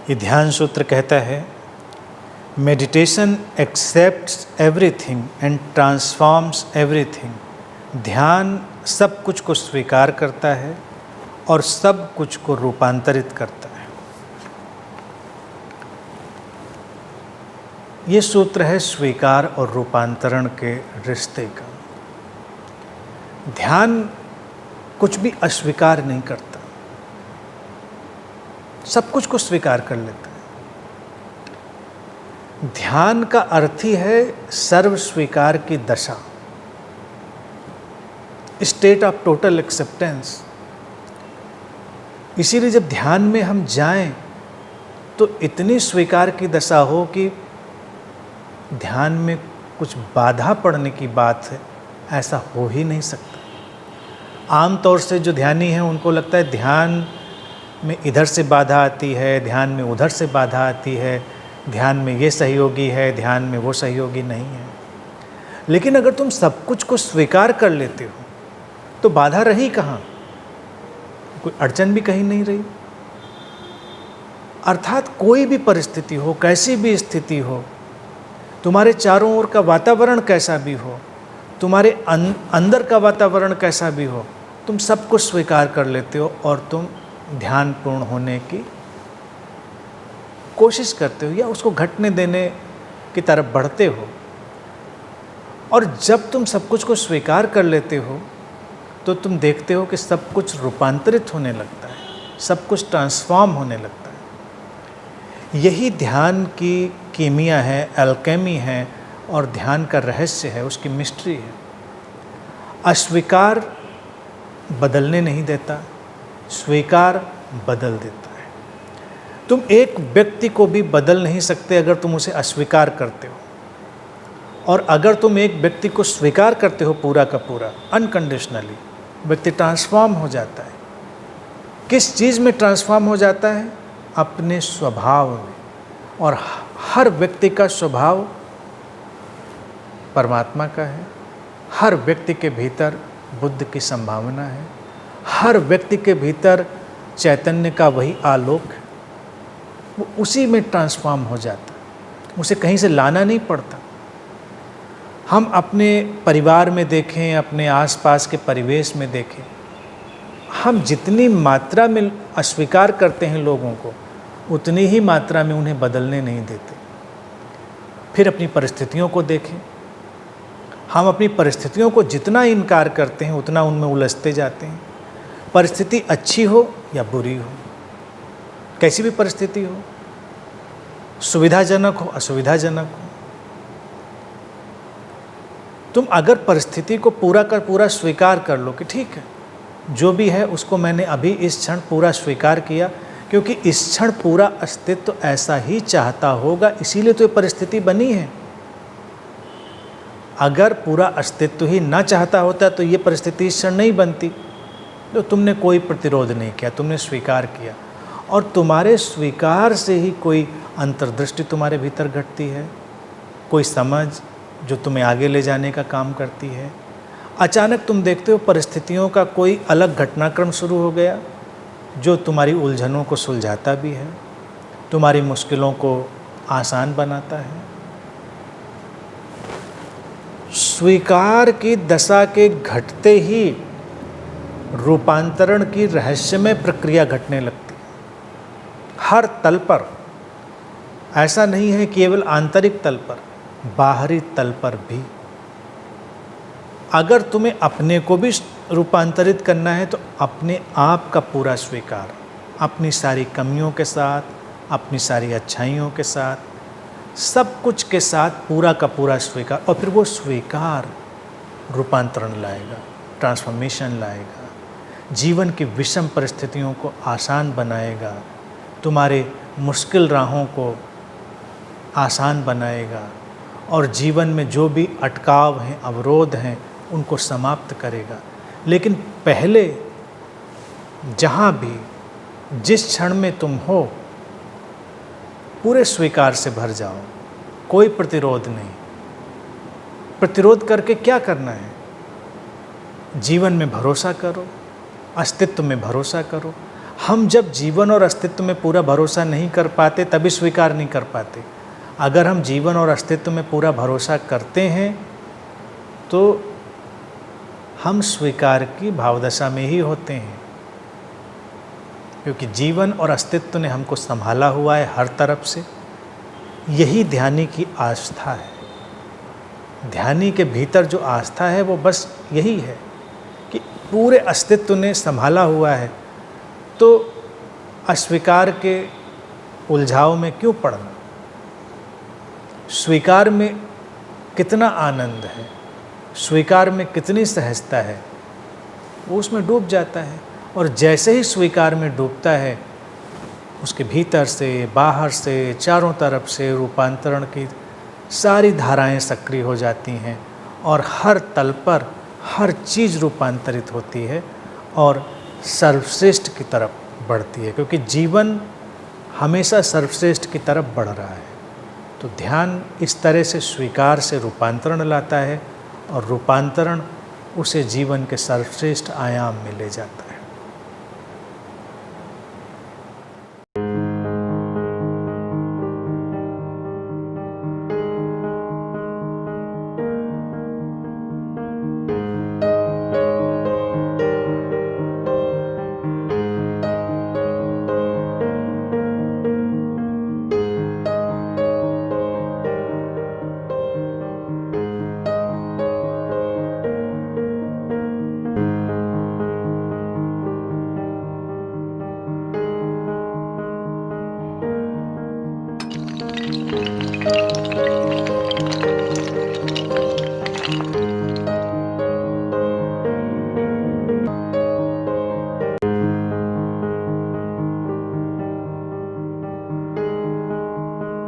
ये ध्यान सूत्र कहता है, meditation accepts everything and transforms everything. ध्यान सब कुछ को स्वीकार करता है और सब कुछ को रूपांतरित करता है। ये सूत्र है स्वीकार और रूपांतरण के रिश्ते का। ध्यान कुछ भी अस्वीकार नहीं करता, सब कुछ को स्वीकार कर लेता है। ध्यान का अर्थ ही है सर्व स्वीकार की दशा, स्टेट ऑफ टोटल एक्सेप्टेंस। इसीलिए जब ध्यान में हम जाएं तो इतनी स्वीकार की दशा हो कि ध्यान में कुछ बाधा पड़ने की बात है, ऐसा हो ही नहीं सकता। आमतौर से जो ध्यानी हैं उनको लगता है ध्यान में इधर से बाधा आती है, ध्यान में उधर से बाधा आती है, ध्यान में ये सहयोगी है, ध्यान में वो सहयोगी नहीं है। लेकिन अगर तुम सब कुछ को स्वीकार कर लेते हो तो बाधा रही कहाँ? कोई अड़चन भी कहीं नहीं रही। अर्थात कोई भी परिस्थिति हो, कैसी भी स्थिति हो, तुम्हारे चारों ओर का वातावरण कैसा भी हो, तुम्हारे अंदर का वातावरण कैसा भी हो, तुम सब कुछ स्वीकार कर लेते हो और तुम ध्यानपूर्ण होने की कोशिश करते हो या उसको घटने देने की तरफ बढ़ते हो। और जब तुम सब कुछ को स्वीकार कर लेते हो तो तुम देखते हो कि सब कुछ रूपांतरित होने लगता है, सब कुछ ट्रांसफॉर्म होने लगता है। यही ध्यान की कीमिया है, अल्केमी है और ध्यान का रहस्य है, उसकी मिस्ट्री है। अस्वीकार बदलने नहीं देता, स्वीकार बदल देता है। तुम एक व्यक्ति को भी बदल नहीं सकते अगर तुम उसे अस्वीकार करते हो, और अगर तुम एक व्यक्ति को स्वीकार करते हो पूरा का पूरा अनकंडीशनली, व्यक्ति ट्रांसफॉर्म हो जाता है। किस चीज़ में ट्रांसफॉर्म हो जाता है? अपने स्वभाव में। और हर व्यक्ति का स्वभाव परमात्मा का है, हर व्यक्ति के भीतर बुद्ध की संभावना है, हर व्यक्ति के भीतर चैतन्य का वही आलोक है, वो उसी में ट्रांसफॉर्म हो जाता है, उसे कहीं से लाना नहीं पड़ता। हम अपने परिवार में देखें, अपने आसपास के परिवेश में देखें, हम जितनी मात्रा में अस्वीकार करते हैं लोगों को, उतनी ही मात्रा में उन्हें बदलने नहीं देते। फिर अपनी परिस्थितियों को देखें, हम अपनी परिस्थितियों को जितना इनकार करते हैं उतना उनमें उलझते जाते हैं। परिस्थिति अच्छी हो या बुरी हो, कैसी भी परिस्थिति हो, सुविधाजनक हो असुविधाजनक हो, तुम अगर परिस्थिति को पूरा का पूरा स्वीकार कर लो कि ठीक है, जो भी है उसको मैंने अभी इस क्षण पूरा स्वीकार किया, क्योंकि इस क्षण पूरा अस्तित्व ऐसा ही चाहता होगा, इसीलिए तो ये परिस्थिति बनी है। अगर पूरा अस्तित्व ही ना चाहता होता तो ये परिस्थिति इस क्षण नहीं बनती। तो तुमने कोई प्रतिरोध नहीं किया, तुमने स्वीकार किया, और तुम्हारे स्वीकार से ही कोई अंतर्दृष्टि तुम्हारे भीतर घटती है, कोई समझ जो तुम्हें आगे ले जाने का काम करती है। अचानक तुम देखते हो परिस्थितियों का कोई अलग घटनाक्रम शुरू हो गया जो तुम्हारी उलझनों को सुलझाता भी है, तुम्हारी मुश्किलों को आसान बनाता है। स्वीकार की दशा के घटते ही रूपांतरण की रहस्यमय प्रक्रिया घटने लगती है, हर तल पर। ऐसा नहीं है केवल आंतरिक तल पर, बाहरी तल पर भी। अगर तुम्हें अपने को भी रूपांतरित करना है तो अपने आप का पूरा स्वीकार, अपनी सारी कमियों के साथ, अपनी सारी अच्छाइयों के साथ, सब कुछ के साथ पूरा का पूरा स्वीकार, और फिर वो स्वीकार रूपांतरण लाएगा, ट्रांसफॉर्मेशन लाएगा, जीवन की विषम परिस्थितियों को आसान बनाएगा, तुम्हारे मुश्किल राहों को आसान बनाएगा, और जीवन में जो भी अटकाव हैं, अवरोध हैं, उनको समाप्त करेगा। लेकिन पहले जहाँ भी, जिस क्षण में तुम हो, पूरे स्वीकार से भर जाओ, कोई प्रतिरोध नहीं। प्रतिरोध करके क्या करना है? जीवन में भरोसा करो, अस्तित्व में भरोसा करो। हम जब जीवन और अस्तित्व में पूरा भरोसा नहीं कर पाते तभी स्वीकार नहीं कर पाते। अगर हम जीवन और अस्तित्व में पूरा भरोसा करते हैं तो हम स्वीकार की भावदशा में ही होते हैं, क्योंकि जीवन और अस्तित्व ने हमको संभाला हुआ है हर तरफ से। यही ध्यानी की आस्था है। ध्यानी के भीतर जो आस्था है वो बस यही है कि पूरे अस्तित्व ने संभाला हुआ है, तो अस्वीकार के उलझाव में क्यों पड़ना। स्वीकार में कितना आनंद है, स्वीकार में कितनी सहजता है, वो उसमें डूब जाता है। और जैसे ही स्वीकार में डूबता है, उसके भीतर से, बाहर से, चारों तरफ से रूपांतरण की सारी धाराएं सक्रिय हो जाती हैं और हर तल पर हर चीज़ रूपांतरित होती है और सर्वश्रेष्ठ की तरफ बढ़ती है, क्योंकि जीवन हमेशा सर्वश्रेष्ठ की तरफ बढ़ रहा है। तो ध्यान इस तरह से स्वीकार से रूपांतरण लाता है और रूपांतरण उसे जीवन के सर्वश्रेष्ठ आयाम में ले जाता है।